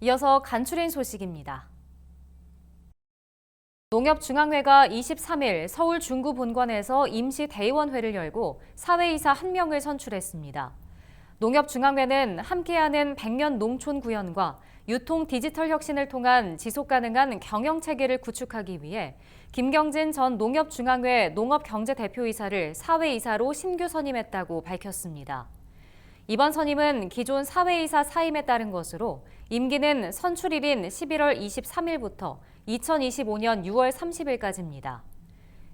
이어서 간추린 소식입니다. 농협중앙회가 23일 서울 중구본관에서 임시 대의원회를 열고 사회이사 1명을 선출했습니다. 농협중앙회는 함께하는 백년 농촌 구현과 유통 디지털 혁신을 통한 지속가능한 경영체계를 구축하기 위해 김경진 전 농협중앙회 농업경제대표이사를 사회이사로 신규 선임했다고 밝혔습니다. 이번 선임은 기존 사회이사 사임에 따른 것으로 임기는 선출일인 11월 23일부터 2025년 6월 30일까지입니다.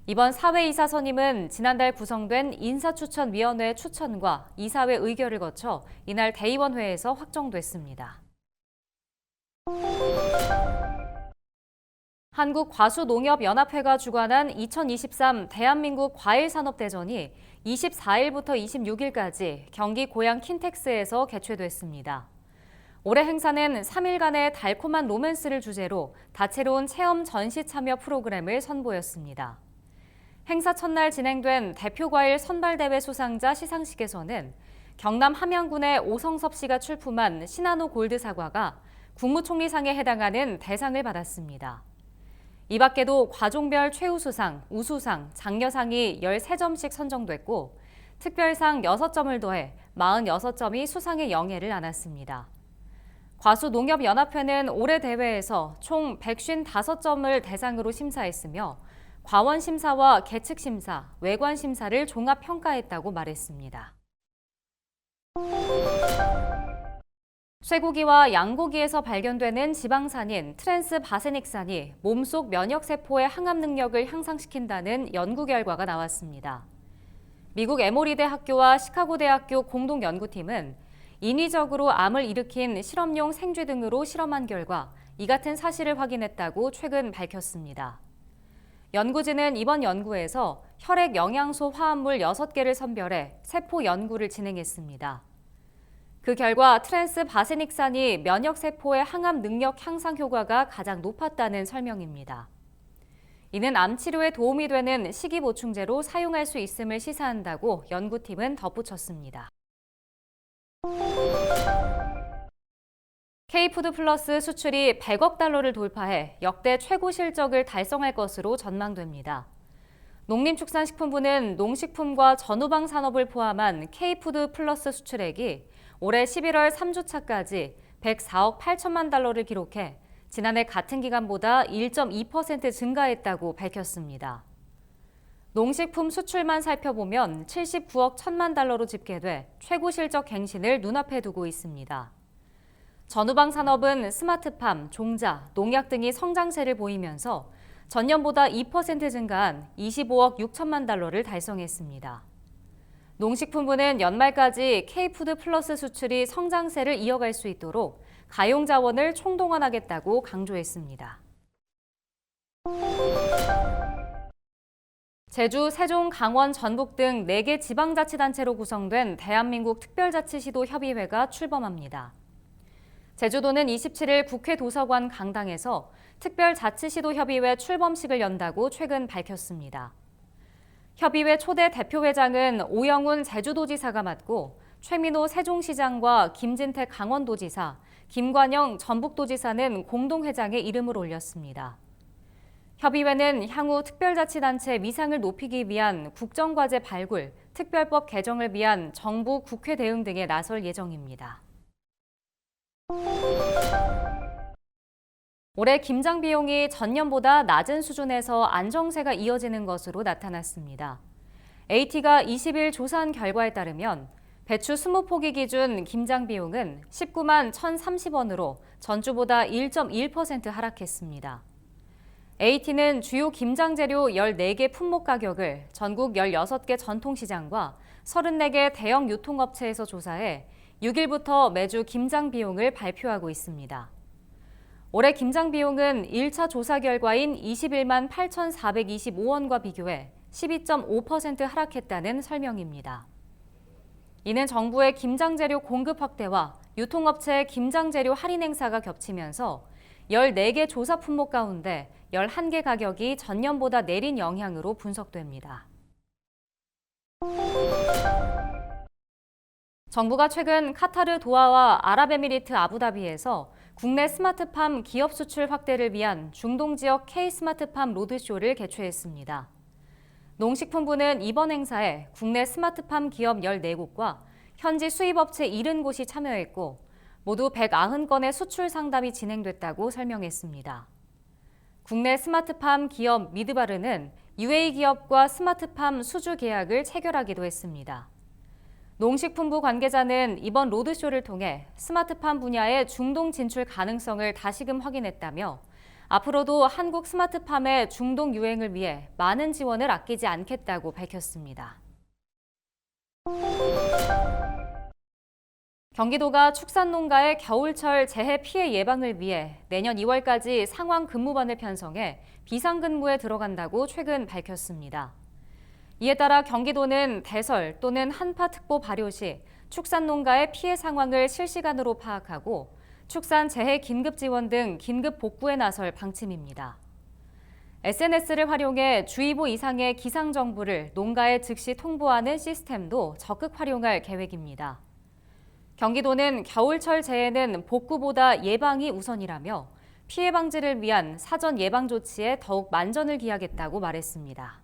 이번 사회이사 선임은 지난달 구성된 인사추천위원회 추천과 이사회 의결을 거쳐 이날 대의원회에서 확정됐습니다. 한국과수농협연합회가 주관한 2023 대한민국 과일산업대전이 24일부터 26일까지 경기 고양 킨텍스에서 개최됐습니다. 올해 행사는 3일간의 달콤한 로맨스를 주제로 다채로운 체험 전시 참여 프로그램을 선보였습니다. 행사 첫날 진행된 대표과일 선발대회 수상자 시상식에서는 경남 함양군의 오성섭 씨가 출품한 시나노 골드 사과가 국무총리상에 해당하는 대상을 받았습니다. 이 밖에도 과종별 최우수상, 우수상, 장려상이 13점씩 선정됐고 특별상 6점을 더해 46점이 수상의 영예를 안았습니다. 과수농협연합회는 올해 대회에서 총 155점을 대상으로 심사했으며 과원심사와 계측심사, 외관심사를 종합평가했다고 말했습니다. 쇠고기와 양고기에서 발견되는 지방산인 트랜스바세닉산이 몸속 면역세포의 항암 능력을 향상시킨다는 연구 결과가 나왔습니다. 미국 에모리 대학교와 시카고 대학교 공동 연구팀은 인위적으로 암을 일으킨 실험용 생쥐 등으로 실험한 결과 이 같은 사실을 확인했다고 최근 밝혔습니다. 연구진은 이번 연구에서 혈액 영양소 화합물 6개를 선별해 세포 연구를 진행했습니다. 그 결과 트랜스바세닉산이 면역세포의 항암 능력 향상 효과가 가장 높았다는 설명입니다. 이는 암 치료에 도움이 되는 식이보충제로 사용할 수 있음을 시사한다고 연구팀은 덧붙였습니다. K푸드 플러스 수출이 100억 달러를 돌파해 역대 최고 실적을 달성할 것으로 전망됩니다. 농림축산식품부는 농식품과 전후방 산업을 포함한 K푸드 플러스 수출액이 올해 11월 3주차까지 104억 8천만 달러를 기록해 지난해 같은 기간보다 1.2% 증가했다고 밝혔습니다. 농식품 수출만 살펴보면 79억 1천만 달러로 집계돼 최고 실적 갱신을 눈앞에 두고 있습니다. 전후방 산업은 스마트팜, 종자, 농약 등이 성장세를 보이면서 전년보다 2% 증가한 25억 6천만 달러를 달성했습니다. 농식품부는 연말까지 K푸드 플러스 수출이 성장세를 이어갈 수 있도록 가용 자원을 총동원하겠다고 강조했습니다. 제주, 세종, 강원, 전북 등 4개 지방자치단체로 구성된 대한민국 특별자치시도 협의회가 출범합니다. 제주도는 27일 국회 도서관 강당에서 특별자치시도 협의회 출범식을 연다고 최근 밝혔습니다. 협의회 초대 대표회장은 오영훈 제주도지사가 맡고 최민호 세종시장과 김진택 강원도지사, 김관영 전북도지사는 공동회장의 이름을 올렸습니다. 협의회는 향후 특별자치단체 위상을 높이기 위한 국정과제 발굴, 특별법 개정을 위한 정부 국회 대응 등에 나설 예정입니다. 올해 김장 비용이 전년보다 낮은 수준에서 안정세가 이어지는 것으로 나타났습니다. AT가 20일 조사한 결과에 따르면 배추 20포기 기준 김장 비용은 19만 1,030원으로 전주보다 1.1% 하락했습니다. AT는 주요 김장 재료 14개 품목 가격을 전국 16개 전통시장과 34개 대형 유통업체에서 조사해 6일부터 매주 김장 비용을 발표하고 있습니다. 올해 김장 비용은 1차 조사 결과인 21만 8,425원과 비교해 12.5% 하락했다는 설명입니다. 이는 정부의 김장 재료 공급 확대와 유통업체의 김장 재료 할인 행사가 겹치면서 14개 조사 품목 가운데 11개 가격이 전년보다 내린 영향으로 분석됩니다. 정부가 최근 카타르 도하와 아랍에미리트 아부다비에서 국내 스마트팜 기업 수출 확대를 위한 중동 지역 K-스마트팜 로드쇼를 개최했습니다. 농식품부는 이번 행사에 국내 스마트팜 기업 14곳과 현지 수입업체 70곳이 참여했고 모두 190건의 수출 상담이 진행됐다고 설명했습니다. 국내 스마트팜 기업 미드바르는 UAE 기업과 스마트팜 수주 계약을 체결하기도 했습니다. 농식품부 관계자는 이번 로드쇼를 통해 스마트팜 분야의 중동 진출 가능성을 다시금 확인했다며 앞으로도 한국 스마트팜의 중동 유행을 위해 많은 지원을 아끼지 않겠다고 밝혔습니다. 경기도가 축산농가의 겨울철 재해 피해 예방을 위해 내년 2월까지 상황 근무반을 편성해 비상근무에 들어간다고 최근 밝혔습니다. 이에 따라 경기도는 대설 또는 한파특보 발효 시 축산농가의 피해 상황을 실시간으로 파악하고 축산 재해 긴급 지원 등 긴급 복구에 나설 방침입니다. SNS를 활용해 주의보 이상의 기상 정보를 농가에 즉시 통보하는 시스템도 적극 활용할 계획입니다. 경기도는 겨울철 재해는 복구보다 예방이 우선이라며 피해 방지를 위한 사전 예방 조치에 더욱 만전을 기하겠다고 말했습니다.